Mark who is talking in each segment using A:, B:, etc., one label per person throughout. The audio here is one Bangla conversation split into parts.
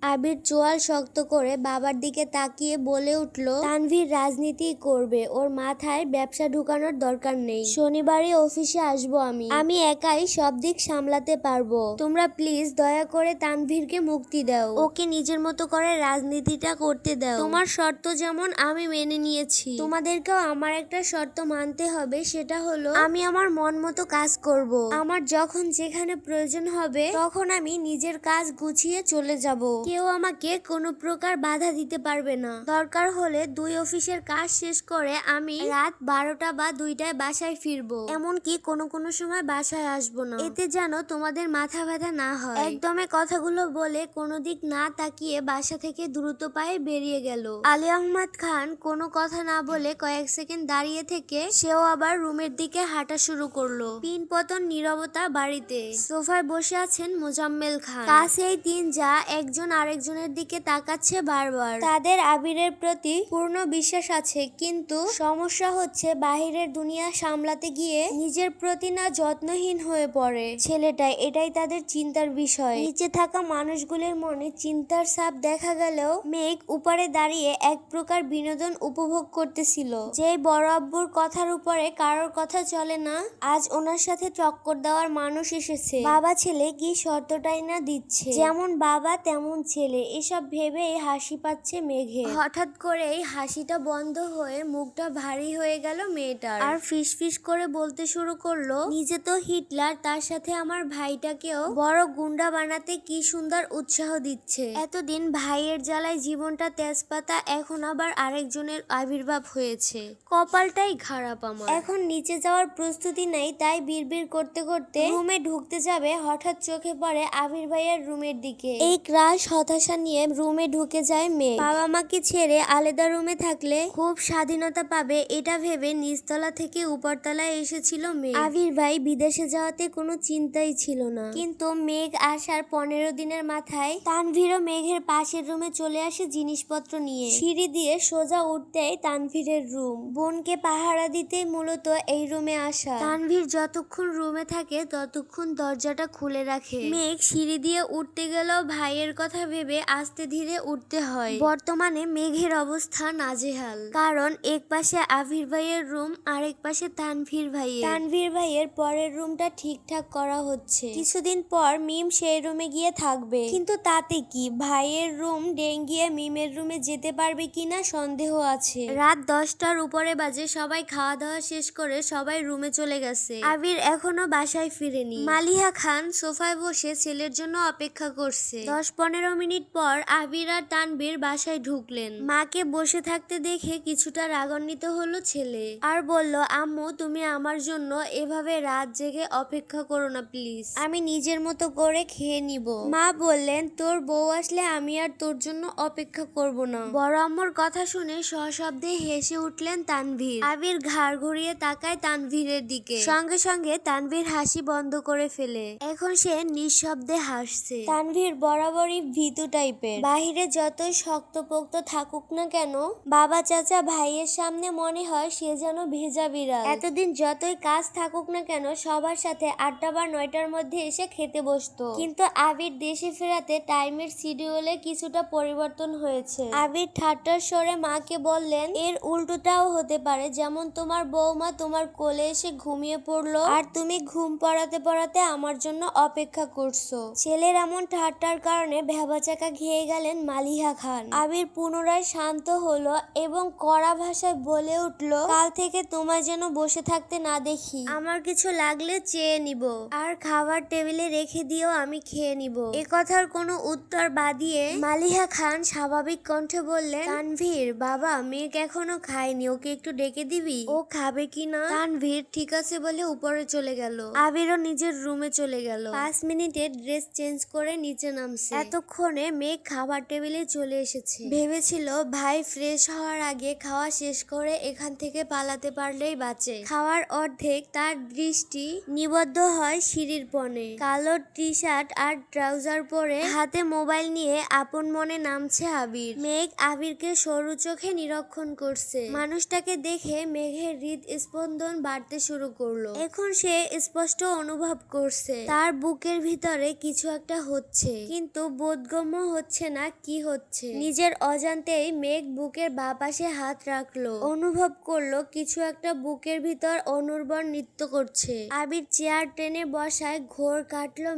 A: আবির চোয়াল শক্ত করে বাবার দিকে তাকিয়ে বলে উঠল, তানভীর রাজনীতি করবে, ওর মাথায় ব্যবসা ঢুকানোর দরকার নেই। শনিবারই অফিসে আসবো আমি একাই সব দিক সামলাতে পারবো। তোমরা প্লিজ দয়া করে তানভীরকে মুক্তি দাও, ওকে নিজের মতো করে রাজনীতিটা করতে দাও। তোমার শর্ত যেমন আমি মেনে নিয়েছি, তোমাদেরকেও আমার একটা শর্ত মানতে হবে, সেটা হলো আমি আমার মন মতো কাজ করব। আমার যখন যেখানে প্রয়োজন হবে তখন আমি নিজের কাজ গুছিয়ে চলে যাব। কেউ আমাকে কোনো প্রকার বাধা দিতে পারবে না। দরকার হলে 2 অফিসের কাজ শেষ করে আমি রাত 12টা বা 2টায় বাসায় ফিরবো। এমনকি কোনো সময় বাসায় আসবো না, এতে যেন তোমাদের মাথা ব্যথা না হয়। একদমে কথাগুলো বলে কোনো দিক না তাকিয়ে বাসা থেকে দ্রুত পায়ে বেরিয়ে গেল। আলী আহমদ খান কোনো কথা না বলে কয়েক সেকেন্ড দাঁড়িয়ে থেকে সেও আবার রুমের দিকে হাঁটা শুরু করলো। পিন পতন নীরবতা বাড়িতে। সোফায় বসে আছেন মোজাম্মেল খান। কাছেই 3 যা একজন আরেকজনের দিকে তাকাচ্ছে বারবার। তাদের আবিরের প্রতি পূর্ণ বিশ্বাস আছে, কিন্তু সমস্যা হচ্ছে বাহিরের দুনিয়া সামলাতে গিয়ে নিজের প্রতি না যত্নহীন হয়ে পড়ে ছেলেটা। এটাই তাদের চিন্তার বিষয়। নিচে থাকা মানুষগুলোর মনে চিন্তার ছাপ দেখা গেলেও মেঘ উপরে দাঁড়িয়ে এক প্রকার বিনোদন উপভোগ করতেছিল। যেই বড় আব্বুর কথার উপরে কারোর কথা চলে না, আজ ওনার সাথে টক্কর দেওয়ার মানুষ এসেছে। বাবা ছেলে কি শর্তটাই না দিচ্ছে, যেমন বাবা তেমন ছেলে। এসব ভেবেই হাসি পাচ্ছে মেঘে। হঠাৎ করেই হাসিটা বন্ধ হয়ে মুখটা ভারী হয়ে গেল মেয়েটার, আর ফিসফিস করে বলতে শুরু করলো, নিজে তো হিটলার, তার সাথে আমার ভাইটাকেও বড় গুন্ডা বানাতে কি সুন্দর উৎসাহ দিচ্ছে। এতদিন ভাইয়ের জ্বালায় জীবনটা তেজপাতা, এখন আবার আরেকজনের আবির্ভাব হয়েছে। কপালটাই খারাপ আমার। এখন নিচে যাওয়ার প্রস্তুতি নেই, তাই বিড়বিড় করতে করতে রুমে ঢুকতে যাবে, হঠাৎ চোখে পড়ে আবির ভাইয়ের রুমের দিকে। এই ক্রাশ হতাশা নিয়ে রুমে ঢুকে যায় মেয়ে। বাবা মাকে ছেড়ে আলাদা রুমে থাকলে খুব স্বাধীনতা পাবে, এটা ভেবে নিচতলা থেকে উপরতলায় এসেছিল মেয়ে। আবির ভাই বিদেশে যাওয়াতে কোনো চিন্তাই ছিল না, কিন্তু মেঘ আসার 15 দিনের মাথায় তানভীরও মেঘের পাশের রুমে চলে আসে জিনিসপত্র নিয়ে। সিঁড়ি দিয়ে সোজা উঠতেই তানভীরের রুম। বোনকে পাহারা দিতে মূলত এই রুমে আসা। তানভীর যতক্ষণ রুমে থাকে ততক্ষণ দরজাটা খুলে রাখে। মেঘ সিঁড়ি দিয়ে উঠতে গেলেও ভাইয়ের কথা ভেবে আস্তে ধীরে উঠতে হয়। বর্তমানে মেঘের অবস্থা নাজেহাল, কারণ এক পাশে আবির ভাইয়ের রুম, আর এক পাশে তানভীর ভাইয়ের পরের রুমটা ঠিকঠাক করা হচ্ছে। কিছুদিন পর মিম সেই রুমে গিয়ে থাকবে, কিন্তু তাতে কি, ভাইয়ের রুম ডেঙ্গিয়ে মিমের রুমে যেতে পারবে কিনা সন্দেহ আছে। রাত 10টার উপরে বাজে। সবাই খাওয়া দাওয়া শেষ করে সবাই রুমে চলে গেছে। আবির এখনো বাসায় ফিরেনি। মালিহা খান সোফায় বসে ছেলের জন্য অপেক্ষা করছে। 10-15 মিনিট পর আবির আর তানভীর বাসায় ঢুকলেন। মাকে বসে থাকতে দেখে কিছুটা রাগান্বিত হলো ছেলে, আর বলল, আম্মু তুমি আমার জন্য এভাবে রাত জেগে অপেক্ষা করো না প্লিজ, আমি নিজের মতো করে খেয়ে নিব। মা বললেন, তোর বউ আসলে আমি আর তোর জন্য অপেক্ষা করব না। বড় আম্মুর কথা শুনে সশব্দে হেসে উঠলেন তানভীর। আবির ঘাড় ঘুরিয়ে তাকায় তানভীরের দিকে, সঙ্গে সঙ্গে তানভীর হাসি বন্ধ করে ফেলে। এখন সে নিঃশব্দে হাসছে। তানভীর বরাবরই ভীতু টাইপের। বাহিরে যতই শক্তপোক্ত থাকুক না কেন, বাবা চাচা ভাইয়ের সামনে মনে হয় সে যেন ভেজা বিড়াল। এতদিন যতই কাজ থাকুক না কেন সবার সাথে 8টা বা 9টার মধ্যে এসে খেতে বসতো, কিন্তু আবির দেশে ফেরাতে টাইমের শিডিউলে কিছুটা পরিবর্তন হয়েছে। আবির ঠাট্টার স্বরে মাকে বললেন, এর উল্টোটাও হতে পারে, যেমন তোমার বৌমা তোমার কোলে এসে ঘুমিয়ে পড়লো আর তুমি ঘুম পড়াতে পড়াতে আমার জন্য অপেক্ষা করছো। ছেলের এমন ঠাট্টার কারণে ভেবাচাকা খেয়ে গেলেন মালিহা খান। আবির পুনরায় শান্ত হলো এবং কড়া ভাষায় বলে উঠলো, কাল থেকে তোমায় যেন বসে থাকতে না দেখি। আমার কিছু লাগলে চেয়ে নিব, আর খাবার টেবিলে রেখে দিও, আমি খেয়ে নিব। এ কথার কোনো উত্তর বাদিয়ে মালিহা খান স্বাভাবিক কণ্ঠে বললেন, তানভীর বাবা মেঘ এখনো খায়নি, ওকে একটু ডেকে দিবি, ও খাবে কিনা। তানভীর ঠিক আছে বলে উপরে চলে গেল। আবিরও নিজের রুমে চলে গেল। 5 মিনিটে ড্রেস চেঞ্জ করে নিচে নামছে। এতক্ষণে মেঘ খাবার টেবিলে চলে এসেছে। ভেবেছিল ভাই ফ্রেশ হওয়ার আগে খাওয়া শেষ করে এখান থেকে পালাতে পারলেই বাঁচে। খাওয়ার অর্ধেক তার দৃষ্টি নিবদ্ধ হয় সিঁড়ির পনে। কালো টি শার্ট আর ট্রাউজার পরে হাতে মোবাইল নিয়ে আপন মনে নামছে আবির। মেঘ আবিরকে সরু চোখে নিরীক্ষণ করছে। মানুষটাকে দেখে মেঘের হৃদস্পন্দন বাড়তে শুরু করলো। এখন সে স্পষ্ট অনুভব করছে তার বুকের ভিতরে কিছু একটা হচ্ছে, কিন্তু বোধ বোধগম্য হচ্ছে না কি হচ্ছে। নিজের অজান্তেই মেঘ বুকের বাঁ পাশে হাত রাখলো, অনুভব করলো কিছু একটা বুকের ভিতর অনুর্বর নৃত্য করছে। আবির চেয়ার টেনে বসায় ঘোর কাটলো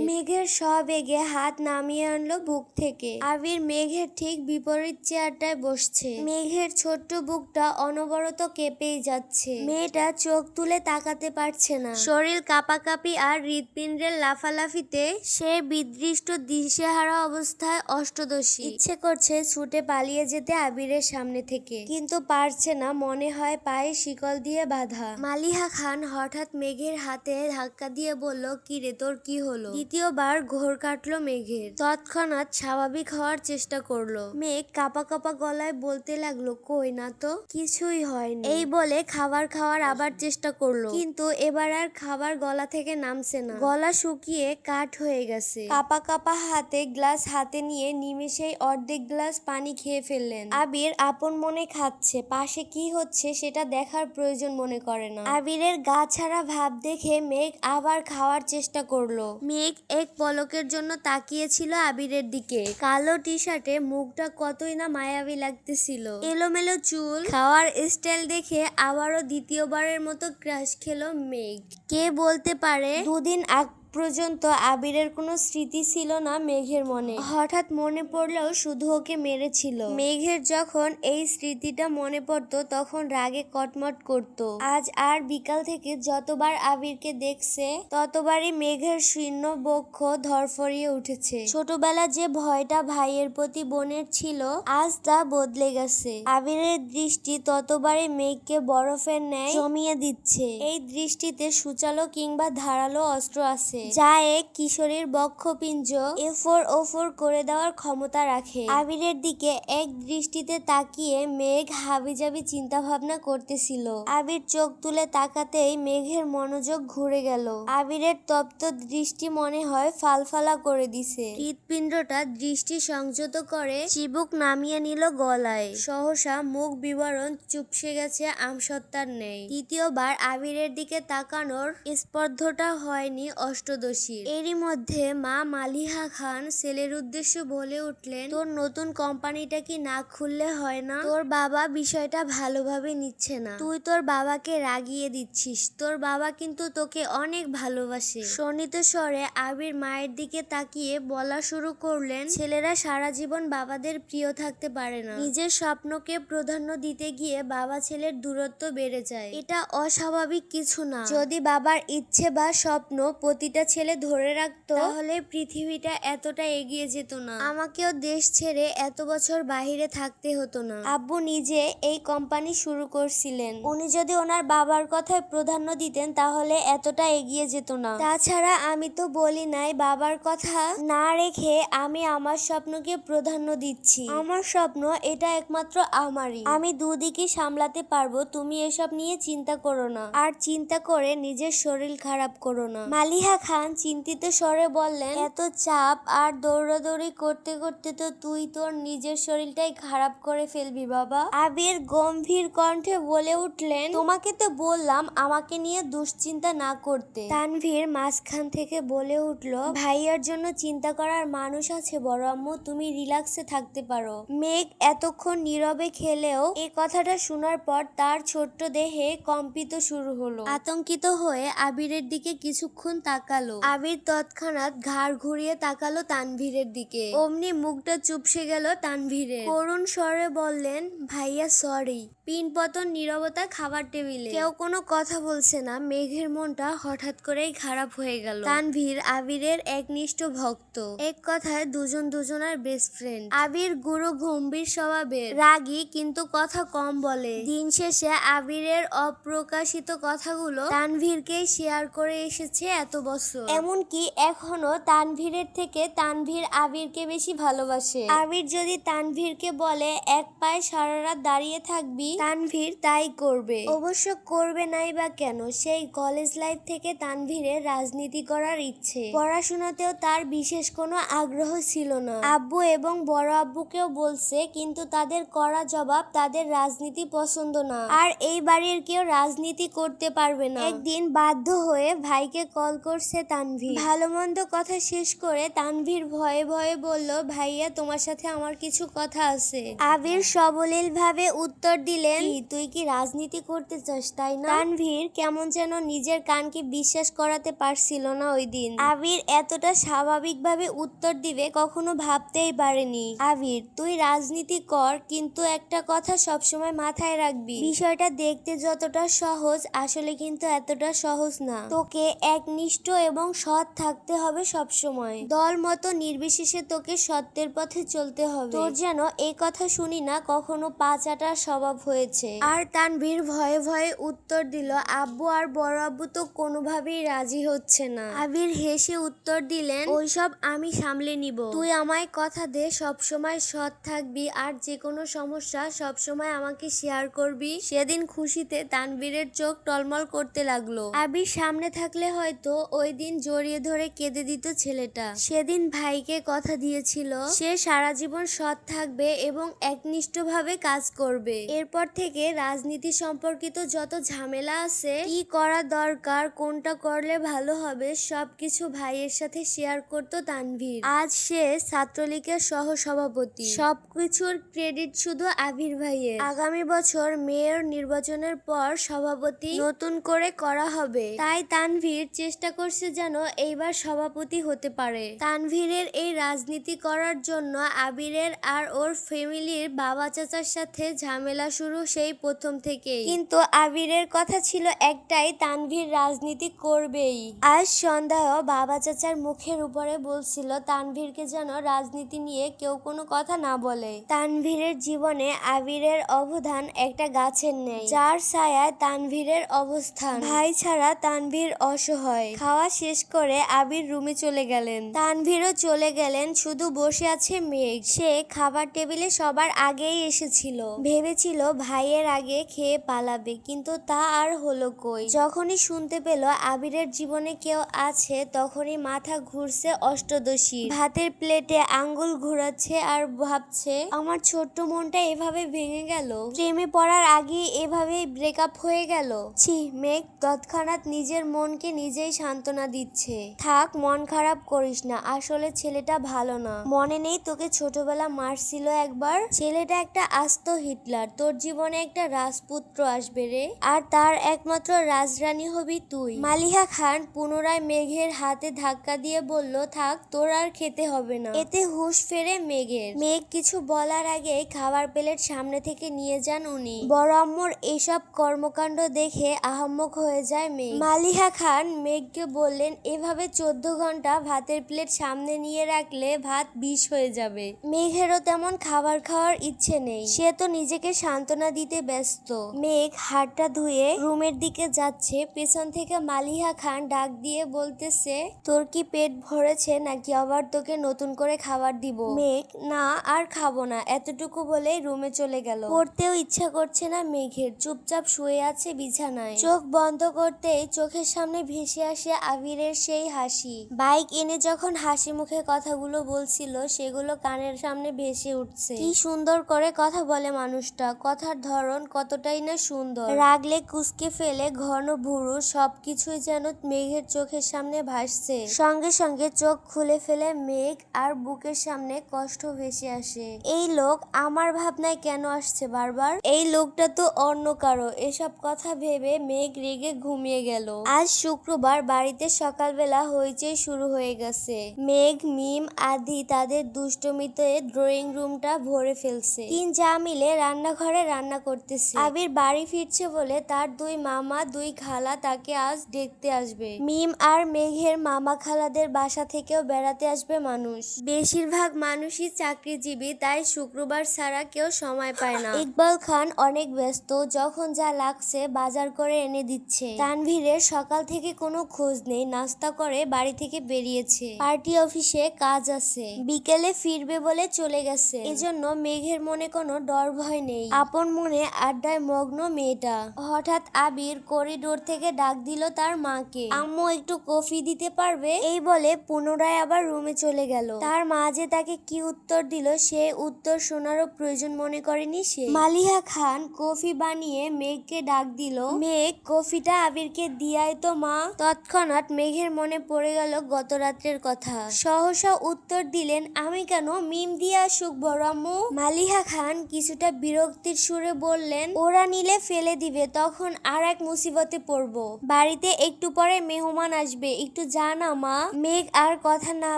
A: মেঘের সবেগে হাত নামিয়ে আনলো বুক থেকে। আবির মেঘের ঠিক বিপরীত চেয়ারটায় বসছে। মেঘের ছোট্ট বুকটা অনবরত কেঁপেই যাচ্ছে। মেয়েটা চোখ তুলে তাকাতে পারছে না। শরীর কাঁপাকাঁপি আর হৃৎপিণ্ডের লাফালাফিতে সে বিদৃষ্ট দিশেহারা অবস্থায় অষ্টদশী। ইচ্ছে করছে ছুটে পালিয়ে যেতে আবিরের সামনে থেকে, কিন্তু পারছে না, মনে হয় পায়ে শিকল দিয়ে বাঁধা। মালিহা খান হঠাৎ মেঘের হাতে ধাক্কা দিয়ে বলল, কিরে তোর কি হলো? দ্বিতীয়বার ঘোর কাটলো মেঘের। তৎক্ষণাৎ স্বাভাবিক হওয়ার চেষ্টা করলো। মেঘ কাঁপা কাঁপা গলায় বলতে লাগলো, কই না তো, কিছুই হয়নি। এই বলে খাবার খাওয়ার আবার চেষ্টা করলো, কিন্তু এবার আর খাবার গলা থেকে নামছে না। গলা শুকিয়ে কাঠ হয়ে গেছে। কাঁপা কাঁপা হাতে গ্লাস হাতে নিয়ে নিমেষেই অর্ধেক গ্লাস পানি খেয়ে ফেললেন। আবির আপন মনে খাচ্ছে, পাশে কি হচ্ছে সেটা দেখার প্রয়োজন মনে করে না। আবিরের গা ছাড়া ভাব দেখে মেঘ আবার খাওয়ার চেষ্টা করলো। মেঘ এক পলকের জন্য তাকিয়েছিল আবিরের দিকে। কালো টি শার্টে মুখটা কতই না মায়াবী লাগতেছিল। এলোমেলো চুল, খাওয়ার স্টাইল দেখে আবারও দ্বিতীয়বারের মতো ক্রাশ খেলো মেঘ। কে বলতে পারে দুদিন আগ পর্যন্ত আবিরের কোনো স্মৃতি ছিল না মেঘের মনে। হঠাৎ মনে পড়লেও শুধু ওকে মেরেছিল। মেঘের যখন এই স্মৃতিটা মনে পড়তো তখন রাগে কটমট করত। আজ আর বিকাল থেকে যতবার আবিরকে দেখছে ততবারই মেঘের শীর্ণ বক্ষ ধরফরিয়ে উঠেছে। ছোটবেলা যে ভয়টা ভাইয়ের প্রতি বোনের ছিল আজ তা বদলে গেছে। আবিরের দৃষ্টি ততবারই মেঘকে বরফের ন্যায় জমিয়ে দিচ্ছে। এই দৃষ্টিতে সূচালো কিংবা ধারালো অস্ত্র আছে, যা এক কিশোরীর বক্ষপিঞ্জ এফোর ওফোর করে দেওয়ার ক্ষমতা রাখে। আবিরের দিকে এক দৃষ্টিতে তাকিয়ে মেঘ হাবিজাবি চিন্তা ভাবনা করতেছিল। আবির চোখ তুলে তাকাতেই মেঘের মনোযোগ ঘুরে গেল। আবিরের তপ্ত দৃষ্টি মনে হয় ফালফালা করে দিছে। হৃৎপিণ্ডটা দৃষ্টি সংযত করে চিবুক নামিয়ে নিল গলায়। সহসা মুখ বিবরণ চুপসে গেছে আমসত্তার ন্যায়। দ্বিতীয়বার আবিরের দিকে তাকানোর স্পর্ধটা হয়নি অষ্টদশীর। এরই মধ্যে মা মালিহা খান ছেলের উদ্দেশ্যে বলে উঠলেন, তোর নতুন কোম্পানিটা কি না খুললে হয় না? তোর বাবা বিষয়টা ভালোভাবে নিচ্ছে না। তুই তোর বাবাকে রাগিয়ে দিচ্ছিস। তোর বাবা কিন্তু তোকে অনেক ভালোবাসে। শোনিত স্বরে আবির মায়ের দিকে তাকিয়ে বলা শুরু করলেন, ছেলেরা সারা জীবন বাবাদের প্রিয় থাকতে পারে না। নিজের স্বপ্নকে প্রাধান্য দিতে গিয়ে বাবা ছেলের দূরত্ব বেড়ে যায়। এটা অস্বাভাবিক কিছু না। যদি বাবার ইচ্ছে বা স্বপ্ন প্রতিটা ছেলে ধরে রাখতো তাহলে পৃথিবীটা এতটা এগিয়ে যেত না। আমাকেও দেশ ছেড়ে এত বছর বাহিরে থাকতে হতো না। আব্বু নিজে এই কোম্পানি শুরু করছিলেন। উনি যদি ওনার বাবার কথায় প্রাধান্য দিতেন তাহলে এতটা এগিয়ে যেত না। তাছাড়া আমি তো বলি নাই বাবার কথা না রেখে আমি আমার স্বপ্নকে প্রাধান্য দিচ্ছি। আমার স্বপ্ন এটা একমাত্র আমারই। আমি দুদিকই সামলাতে পারবো। তুমি এসব নিয়ে চিন্তা করো না, আর চিন্তা করে নিজের শরীর খারাপ করো না। মালিহা খান চিন্তিত স্বরে বললেন, এত চাপ আর দৌড়াদৌড়ি করতে করতে তো তুই তোর নিজের শরীরটাই খারাপ করে ফেলবি বাবা। আবির গম্ভীর কণ্ঠে বলে উঠলেন, তোমাকে তো বললাম আমাকে নিয়ে দুশ্চিন্তা না করতে। তানভীর মাঝখান থেকে বলে উঠল, ভাইয়ার জন্য চিন্তা করার মানুষ আছে বড় আম্মু, তুমি রিল্যাক্সে থাকতে পারো। মেঘ এতক্ষণ নীরবে খেলেও এই কথাটা শোনার পর তার ছোট্ট দেহে কম্পিত শুরু হলো। আতঙ্কিত হয়ে আবিরের দিকে কিছুক্ষণ তাকালো। আবির তৎক্ষণাৎ ঘাড় ঘুরিয়ে তাকালো তানভীরের দিকে। অমনি মুখটা চুপসে গেল তানভীরের। করুণ স্বরে বললেন, ভাইয়া সরি। পিনপতন নীরবতা খাবার টেবিলে। কেউ কোনো কথা বলছে না। মেঘের মনটা হঠাৎ করেই খারাপ হয়ে গেল। তানভীর আবিরের একনিষ্ঠ ভক্ত। এক কথায় দুজন দুজনের বেস্ট ফ্রেন্ড। আবির গুরু গম্ভীর স্বভাবের, রাগী কিন্তু কথা কম বলে। দিন শেষে আবিরের অপ্রকাশিত কথাগুলো তানভীরকেই শেয়ার করে এসেছে এত বছর। এমনকি এখনো তানভীরের থেকে তানভীর আবিরকে বেশি ভালোবাসে। আবির যদি তানভীরকে বলে এক পায়ে সারা রাত দাঁড়িয়ে থাকবি, তানভীর তাই করবে। অবশ্য করবে নাই বা কেন, সেই কলেজ লাইফ থেকে তানভীরের রাজনীতি করার ইচ্ছে। পড়াশোনাতেও তার বিশেষ কোনো আগ্রহ ছিল না। আব্বু এবং বড় আব্বুকেও বলছে, কিন্তু তাদের কড়া জবাব তাদের রাজনীতি পছন্দ না, আর এই বাড়ির কেউ রাজনীতি করতে পারবে না। একদিন বাধ্য হয়ে ভাইকে কল করছে যাচ্ছে তানভীর। ভালো মন্দ কথা শেষ করে তানভীর ভয়ে ভয়ে বলল, ভাইয়া তোমার সাথে আমার কিছু কথা আছে। আবির সবলীল ভাবে উত্তর দিলেন, তুই কি রাজনীতি করতে চাস তাই না? তানভীর কেমন যেন নিজের কানকে বিশ্বাস করাতে পারছিল না ওই দিন। আবির এতটা স্বাভাবিকভাবে উত্তর দিবে কখনো ভাবতেই পারেনি। আবির, তুই রাজনীতি কর, কিন্তু একটা কথা সবসময় মাথায় রাখবি, বিষয়টা দেখতে যতটা সহজ আসলে কিন্তু এতটা সহজ না। তোকে একনিষ্ঠ এবং সৎ থাকতে হবে সবসময়। দল মতো নির্বিশেষে তোকে সত্যের পথে চলতে হবে। তোর যেন এই কথা শুনি না কখনো পা চাটার স্বভাব হয়েছে। আর তানভীর ভয়ে ভয়ে উত্তর দিল, আব্বু আর বড় আব্বু তো কোনোভাবেই রাজি হচ্ছে না। আবির হেসে উত্তর দিলেন, ওইসব আমি সামলে নিব। তুই আমায় কথা দে সবসময় সৎ থাকবি আর যে কোনো সমস্যা সবসময় আমাকে শেয়ার করবি। সেদিন খুশিতে তানভীরের চোখ টলমল করতে লাগলো। আবির সামনে থাকলে হয়তো ওই দিন জড়িয়ে ধরে কেঁদে দিত ছেলেটা। সেদিন ভাইকে কথা দিয়েছিল সে সারা জীবন সৎ থাকবে এবং একনিষ্ঠভাবে কাজ করবে। এরপর থেকে রাজনীতি সম্পর্কিত যত ঝামেলা আছে, কি করা দরকার, কোনটা করলে ভালো হবে, সবকিছু ভাইয়ের সাথে শেয়ার করত তানভীর। আজ সে ছাত্রলীগের সহ সভাপতি। সবকিছুর ক্রেডিট শুধু আবির ভাইয়ের। আগামী বছর মেয়র নির্বাচনের পর সভাপতি নতুন করে করা হবে, তাই তানভীর চেষ্টা করছে যেন এইবার সভাপতি হতে পারে। তানভীরের এই রাজনীতি করার জন্য আবিরের আর ওর ফ্যামিলির বাবা চাচার সাথে ঝামেলা শুরু সেই প্রথম থেকেই। কিন্তু আবিরের কথা ছিল একটাই, তানভীর রাজনীতি করবেই। আজ সন্ধ্যায় বাবা চাচার মুখের উপরে বলছিল তানভীরকে যেন রাজনীতি নিয়ে কেউ কোনো কথা না বলে। তানভীরের জীবনে আবিরের অবদান একটা গাছের নেই, যার ছায়ায় তানভীরের অবস্থান। ভাই ছাড়া তানভীর অসহায়। খাওয়া শেষ করে আবির রুমে চলে গেলেন। তানভীরও চলে গেলেন, শুধু বসে আছে মেঘ। সে খাবার টেবিলে সবার আগেই এসেছিল, ভেবেছিল ভাইয়ের আগে খেয়ে পালাবে, কিন্তু তা আর হলো কই। যখনই শুনতে পেল আবিরের জীবনে কেউ আছে, তখনই মাথা ঘুরছে অষ্টদশী। ভাতের প্লেটে আঙ্গুল ঘুরাচ্ছে আর ভাবছে, আমার ছোট্ট মনটা এভাবে ভেঙে গেল, প্রেমে পড়ার আগে এভাবেই ব্রেকআপ হয়ে গেল। ছি, মেঘ তৎক্ষণাৎ নিজের মনকে নিজেই সান্ত্বনা দিচ্ছে। থাক, মন খারাপ করিস না, আসলে ছেলেটা ভালো না। মনে নেই তোকে ছোটবেলা মারছিল একবার? ছেলেটা একটা আস্ত হিটলার। তোর জীবনে একটা রাজপুত্র আসবে রে, আর তার একমাত্র রাজরানী হবি তুই। মালিহা খান পুনরায় মেঘের হাতে ধাক্কা দিয়ে বলল, থাক, তোর আর খেতে হবে না। এতে হুঁশ ফেরে মেঘের। মেঘ কিছু বলার আগেই খাবার প্লেট সামনে থেকে নিয়ে যান উনি। বড় আম্মুর এসব কর্মকাণ্ড দেখে আহাম্মক হয়ে যায় মেঘ। মালিহা খান মেঘকে বললেন, এভাবে 14 ঘন্টা ভাতের প্লেট সামনে নিয়ে রাখলে ভাত বিষ হয়ে যাবে। মেঘেরও তেমন খাবার খাওয়ার ইচ্ছে নেই, সে তো নিজেকে সান্ত্বনা দিতে ব্যস্ত। মেঘ হাতটা ধুয়ে রুমের দিকে যাচ্ছে, পেছন থেকে মালিহা খান ডাক দিয়ে বলতেছে, তোর কি পেট ভরেছে নাকি আবার তোকে নতুন করে খাবার দিব? মেঘ, না আর খাবো না, এতটুকু বলেই রুমে চলে গেল। পড়তেও ইচ্ছা করছে না মেঘের, চুপচাপ শুয়ে আছে বিছানায়। চোখ বন্ধ করতেই চোখের সামনে ভেসে আসে আবিরের সেই হাসি। বাইক এনে যখন হাসি মুখে কথাগুলো বলছিল, সেগুলো কানের সামনে ভেসে উঠছে। কি সুন্দর করে কথা বলে মানুষটা, কথার ধরন কতটাই না সুন্দর। রাগলে কুঁচকে ফেলে ঘন ভুরু, সবকিছুই যেন মেঘের চোখের সামনে ভাসছে। সঙ্গে সঙ্গে চোখ খুলে ফেলে মেঘ, আর বুকের সামনে কষ্ট ভেসে আসে। এই লোক আমার ভাবনায় কেন আসছে বারবার? এই লোকটা তো অন্য কারো। এসব কথা ভেবে মেঘ রেগে ঘুমিয়ে গেল। আজ শুক্রবার, বাড়িতে সকালবেলা হইচই শুরু হয়ে গেছে। মেঘ, মিম, আদি তাদের দুষ্টমিতে ড্রয়িং রুমটা ভরে ফেলছে। তিন যা মিলে রান্নাঘরে রান্না করতেছে। আবির বাড়ি ফিরছে বলে তার দুই মামা দুই খালা তাকে আজ দেখতে আসবে। মিম আর মেঘের মামা খালাদের বাসা থেকেও বেড়াতে আসবে মানুষ। বেশিরভাগ মানুষই চাকরিজীবী, তাই শুক্রবার ছাড়া কেউ সময় পায় না। ইকবাল খান অনেক ব্যস্ত, যখন যা লাগছে বাজার করে এনে দিচ্ছে। তানভীরের সকাল থেকে কোনো খোঁজ নেই, নাস্তা করে বাড়ি থেকে বেরিয়েছে। পার্টি অফিসে কাজ আছে, বিকেলে ফিরবে বলে চলে গেছে। এজন্য মেঘের মনে কোনো ডর ভয় নেই। আপন মনে আড্ডায় মগ্ন মেয়েটা। হঠাৎ আবির করিডোর থেকে ডাক দিল তার মাকে, আম্মু একটু কফি দিতে পারবে? এই বলে পুনরায় আবার রুমে চলে গেল। তার মা যে তাকে কি উত্তর দিল সে উত্তর শোনারও প্রয়োজন মনে করেনি সে। মালিহা খান কফি বানিয়ে মেঘকে ডাক দিল, মেঘ, কফিটা আবিরকে দিয়াই তো মা। তৎক্ষণাৎ মেঘের মনে পড়ে গেল গত রাত্রের কথা। সহসা উত্তর দিলেন, আমি কেন, মিম দিয়ে আসুক বড় আম্মু। মালিহা খান কিছুটা বিরক্তির সুরে বললেন, ওরা নিলে ফেলে দিবে, তখন আর এক মুসিবতে পড়বো। বাড়িতে একটু পরে মেহমান আসবে, একটু যা না মা। মেঘ আর কথা না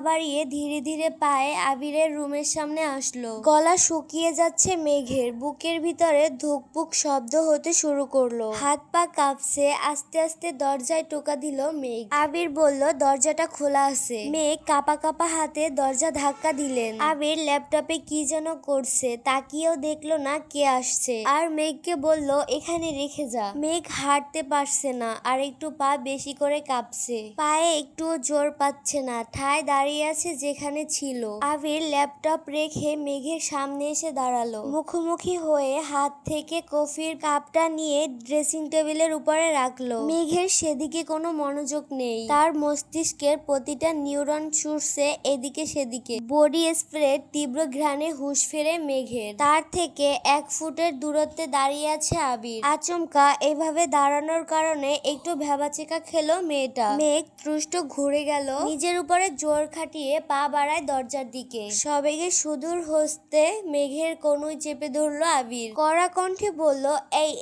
A: বাড়িয়ে ধীরে ধীরে পায়ে আবিরের রুমের সামনে আসলো। গলা শুকিয়ে যাচ্ছে মেঘের, বুকের ভিতরে ধুকপুক শব্দ হতে শুরু করলো, হাত পা কাঁপছে। আস্তে আস্তে দরজায় টোকা দিল মেঘ। আবির বলল, দরজাটা খোলা আছে। মেঘ কাঁপা কাঁপা হাতে দরজা ধাক্কা দিলেন। আবির ল্যাপটপে কি যেন করছে, তাকিয়েও দেখলো না কে আসছে, আর মেঘকে বলল, এখানে রেখে যা। মেঘ হাঁটতে পারছে না, আর একটু পা বেশি করে কাঁপছে, পায়ে একটুও জোর পাচ্ছে না, ঠায় দাঁড়িয়ে আছে যেখানে ছিল। আবির ল্যাপটপ রেখে মেঘের সামনে এসে দাঁড়ালো, মুখোমুখি হয়ে হাত থেকে কফির কাপটা নিয়ে ড্রেসিং টেবিলের উপরে রাখলো। মেঘের সেদিকে কোনো মনোযোগ নেই, তার মস্তিষ্কের প্রতিটা নিউরন ছুটছে এদিকে সেদিকে। বডি স্প্রে তীব্র ঘ্রাণে হুঁশ ফেরে মেঘের। তার থেকে 1 ফুটের দূরত্বে দাঁড়িয়ে আছে আবির। আচমকা এভাবে দাঁড়ানোর কারণে একটু ভ্যাবাচেকা খেলো মেয়েটা। মেঘ তুষ্ট ঘুরে গেল, নিজের উপরে জোর খাটিয়ে পা বাড়ায় দরজার দিকে। সবেগে সুদূর হস্তে মেঘের কনুই চেপে ধরলো আবির। কড়া কণ্ঠে বলল,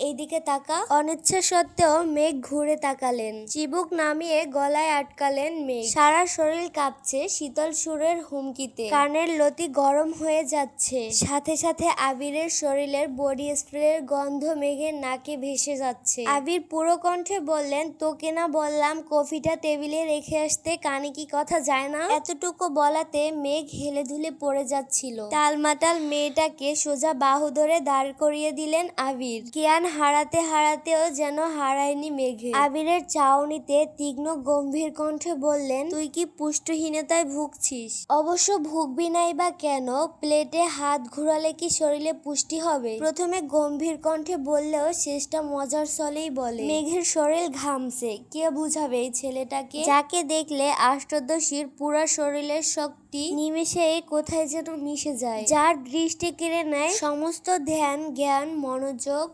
A: এইদিকে তাকা। অনিচ্ছা সত্ত্বেও মেঘ ঘুরে তাকালেন। চিবুক নামিয়ে গলায় আটকালেন মেঘ। সারা শরীর কাঁপছে শীতল সুরের হুমকিতে, কানের লতি গরম হয়ে যাচ্ছে। সাথে সাথে আবিরের শরীরের বডি স্প্রের গন্ধ মেঘের নাকে ভেসে যাচ্ছে। আবির পুরো কণ্ঠে বললেন, তোকে না বললাম কফিটা টেবিলে রেখে আসতে, কানে কি কথা যায় না? এতটুকু বলাতে মেঘ হেলে ধুলে পড়ে যাচ্ছিল। টালমাটাল মেয়েটাকে সোজা বাহু ধরে দাঁড় করিয়ে দিলেন আবির। জ্ঞান হারাতে হারাতেও যেন হারায়নি মেঘে। আবিরের চাউনিতে তীক্ষ্ণ গম্ভীর কণ্ঠে বললেন, তুই কি পুষ্টিহীনতায় ভুগছিস? অবশ্য ভুগবি নাই বা কেন, প্লেটে হাত ঘুরালে কি শরীরে পুষ্টি হবে? প্রথমে গম্ভীর কণ্ঠে বললেও শেষটা মজার ছলেই বলে। মেঘের শরীর ঘামছে, কে বুঝাবে এই ছেলেটাকে, যাকে দেখলে আষ্টদশীর পুরা শরীরের শক্তি নিমেষে কোথায় যেন মিশে যায়, যার দৃষ্টি কেড়ে নেয় সমস্ত ধ্যান জ্ঞান মনোযোগ।